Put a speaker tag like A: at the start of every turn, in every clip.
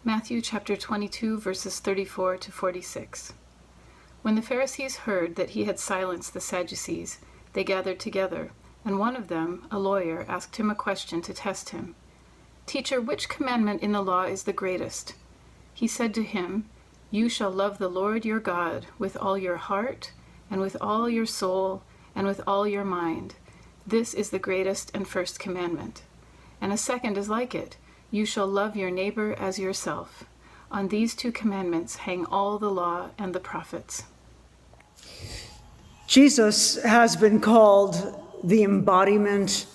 A: Matthew chapter 22, verses 34 to 46. When the Pharisees heard that he had silenced the Sadducees, they gathered together, and one of them, a lawyer, asked him a question to test him. "Teacher, which commandment in the law is the greatest?" He said to him, "You shall love the Lord your God with all your heart, and with all your soul, and with all your mind. This is the greatest and first commandment. And a second is like it. You shall love your neighbor as yourself. On these two commandments hang all the law and the prophets."
B: Jesus has been called the embodiment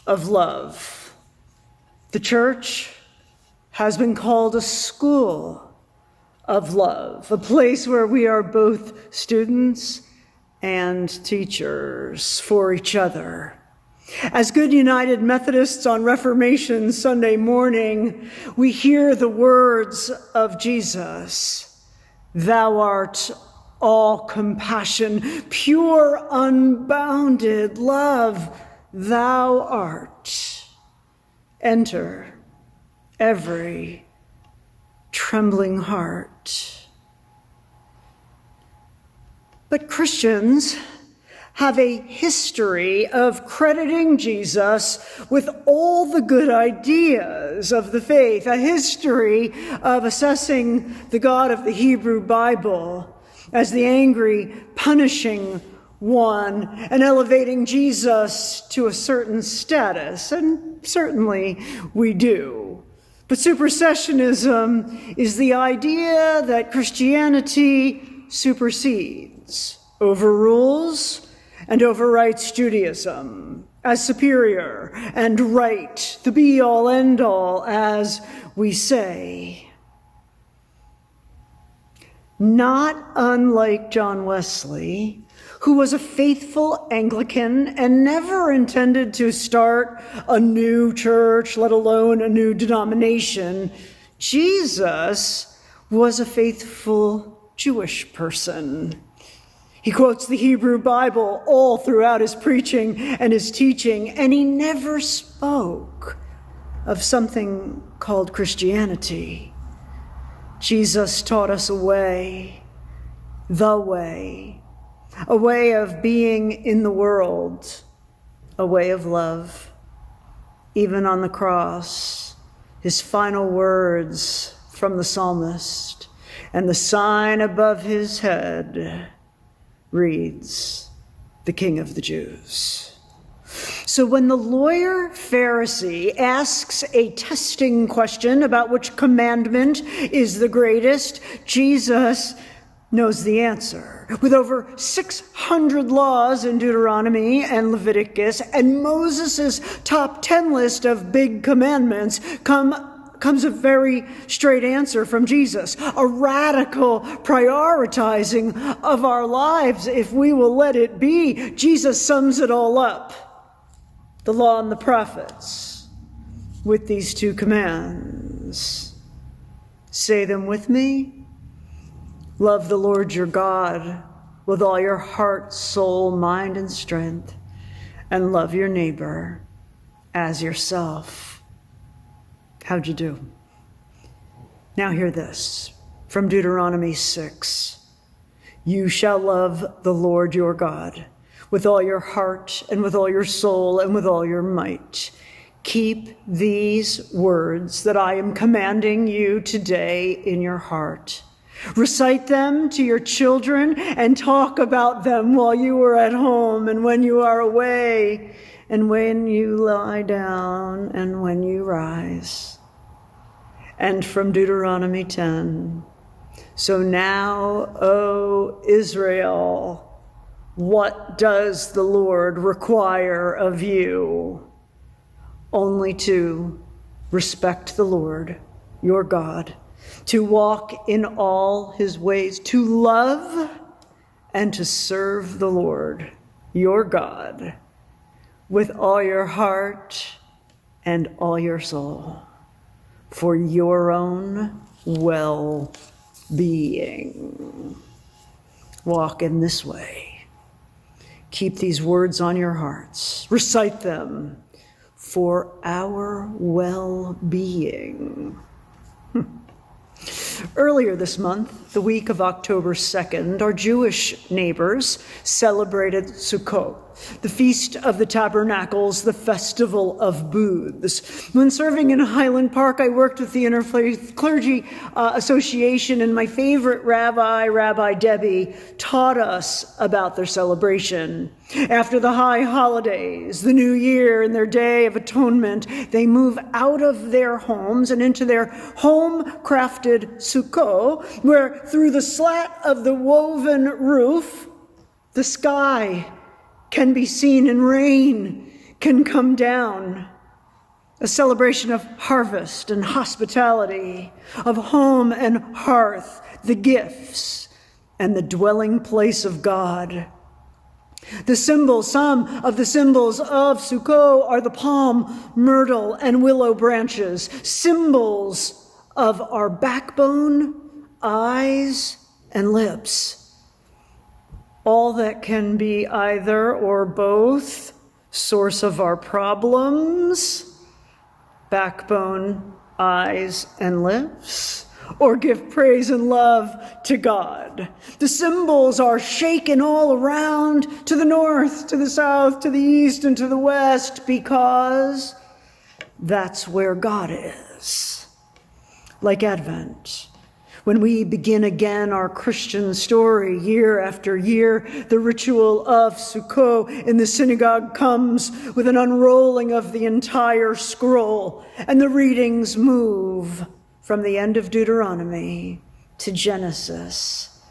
B: of love. The church has been called a school of love, a place where we are both students and teachers for each other. As good United Methodists on Reformation Sunday morning, we hear the words of Jesus, "Thou art all compassion, pure, unbounded love, thou art. Enter every trembling heart." But Christians have a history of crediting Jesus with all the good ideas of the faith, a history of assessing the God of the Hebrew Bible as the angry, punishing one, and elevating Jesus to a certain status, and certainly we do. But supersessionism is the idea that Christianity supersedes, overrules, and overwrites Judaism as superior and right, the be-all, end-all, as we say. Not unlike John Wesley, who was a faithful Anglican and never intended to start a new church, let alone a new denomination, Jesus was a faithful Jewish person. He quotes the Hebrew Bible all throughout his preaching and his teaching, and he never spoke of something called Christianity. Jesus taught us a way of being in the world, a way of love. Even on the cross, his final words from the psalmist, and the sign above his head reads, "The King of the Jews." So when the lawyer Pharisee asks a testing question about which commandment is the greatest, Jesus knows the answer. With over 600 laws in Deuteronomy and Leviticus, and Moses' top 10 list of big commandments, comes a very straight answer from Jesus, a radical prioritizing of our lives if we will let it be. Jesus sums it all up, the law and the prophets, with these two commands. Say them with me. Love the Lord your God with all your heart, soul, mind, and strength, and love your neighbor as yourself. How'd you do? Now hear this from Deuteronomy 6. You shall love the Lord your God with all your heart and with all your soul and with all your might. Keep these words that I am commanding you today in your heart. Recite them to your children and talk about them while you are at home and when you are away, and when you lie down and when you rise. And from Deuteronomy 10, so now, O Israel, what does the Lord require of you? Only to respect the Lord, your God, to walk in all his ways, to love and to serve the Lord, your God, with all your heart and all your soul, for your own well-being. Walk in this way. Keep these words on your hearts. Recite them for our well-being. Earlier this month, the week of October 2nd, our Jewish neighbors celebrated Sukkot, the Feast of the Tabernacles, the Festival of Booths. When serving in Highland Park, I worked with the Interfaith Clergy Association, and my favorite rabbi, Rabbi Debbie, taught us about their celebration. After the high holidays, the New Year, and their Day of Atonement, they move out of their homes and into their home-crafted Sukkot, where through the slat of the woven roof, the sky can be seen and rain can come down. A celebration of harvest and hospitality, of home and hearth, the gifts, and the dwelling place of God. Some of the symbols of Sukkot are the palm, myrtle, and willow branches, symbols of our backbone, eyes, and lips. All that can be either or both source of our problems, backbone, eyes, and lips, or give praise and love to God. The symbols are shaken all around, to the north, to the south, to the east, and to the west, because that's where God is. Like Advent, when we begin again our Christian story year after year, the ritual of Sukkot in the synagogue comes with an unrolling of the entire scroll, and the readings move from the end of Deuteronomy to Genesis,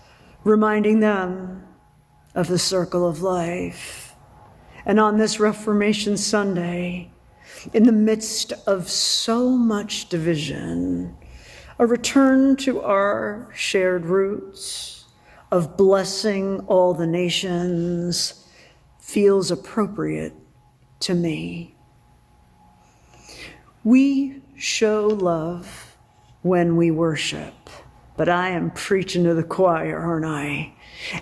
B: reminding them of the circle of life. And on this Reformation Sunday, in the midst of so much division, a return to our shared roots of blessing all the nations feels appropriate to me. We show love when we worship, but I am preaching to the choir, aren't I?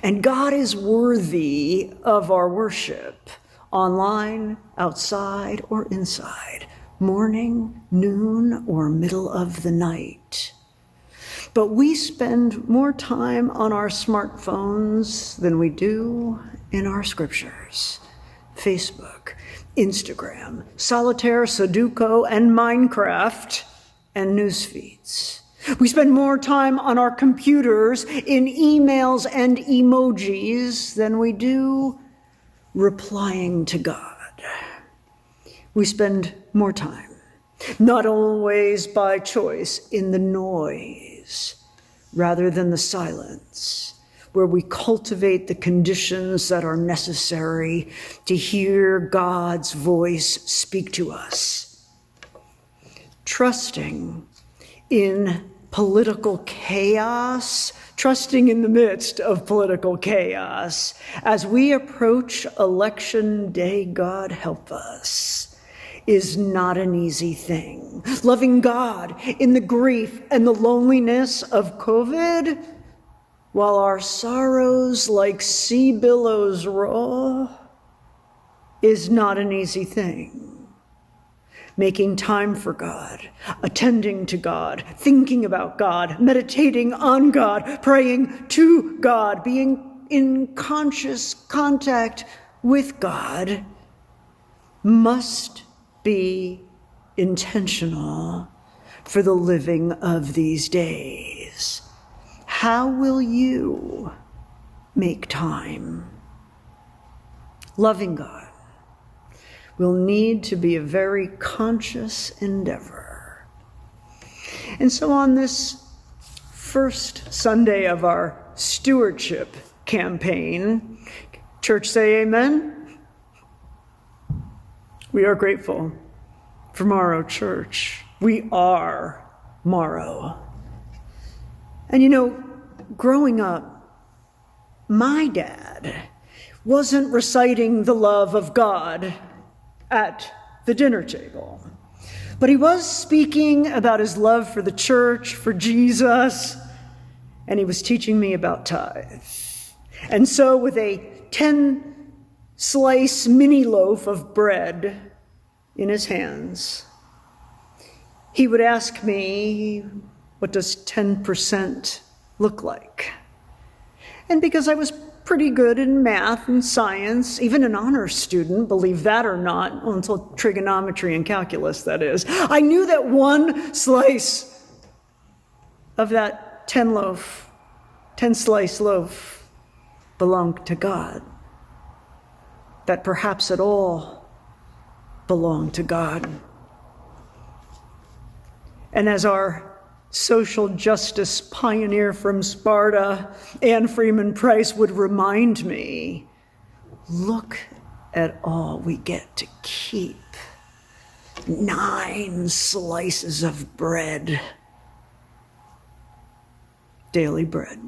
B: And God is worthy of our worship, online, outside, or inside, morning, noon, or middle of the night. But we spend more time on our smartphones than we do in our scriptures. Facebook, Instagram, Solitaire, Sudoku, and Minecraft, and news feeds. We spend more time on our computers, in emails and emojis, than we do replying to God. We spend more time, not always by choice, in the noise rather than the silence, where we cultivate the conditions that are necessary to hear God's voice speak to us. Trusting in political chaos, trusting in the midst of political chaos. As we approach election day, God help us, is not an easy thing. Loving God in the grief and the loneliness of COVID, while our sorrows like sea billows roll, is not an easy thing. Making time for God, attending to God, thinking about God, meditating on God, praying to God, being in conscious contact with God must be intentional for the living of these days. How will you make time? Loving God will need to be a very conscious endeavor. And so on this first Sunday of our stewardship campaign, church say amen. We are grateful for Morrow Church. We are Morrow. And you know, growing up, my dad wasn't reciting the love of God at the dinner table, but he was speaking about his love for the church, for Jesus, and he was teaching me about tithe. And so with a 10-slice mini loaf of bread in his hands, he would ask me, What does 10% look like? And because I was pretty good in math and science, even an honors student, believe that or not, until trigonometry and calculus, that is, I knew that one slice of that 10-slice loaf belonged to God, that perhaps it all belonged to God. And as our social justice pioneer from Sparta, Anne Freeman Price, would remind me, look at all we get to keep. 9 slices of bread. Daily bread.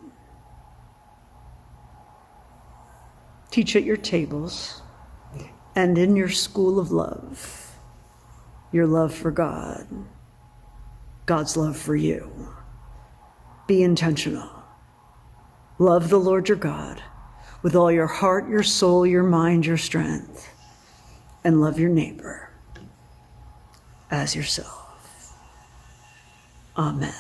B: Teach at your tables and in your school of love, your love for God, God's love for you. Be intentional. Love the Lord your God with all your heart, your soul, your mind, your strength, and love your neighbor as yourself. Amen.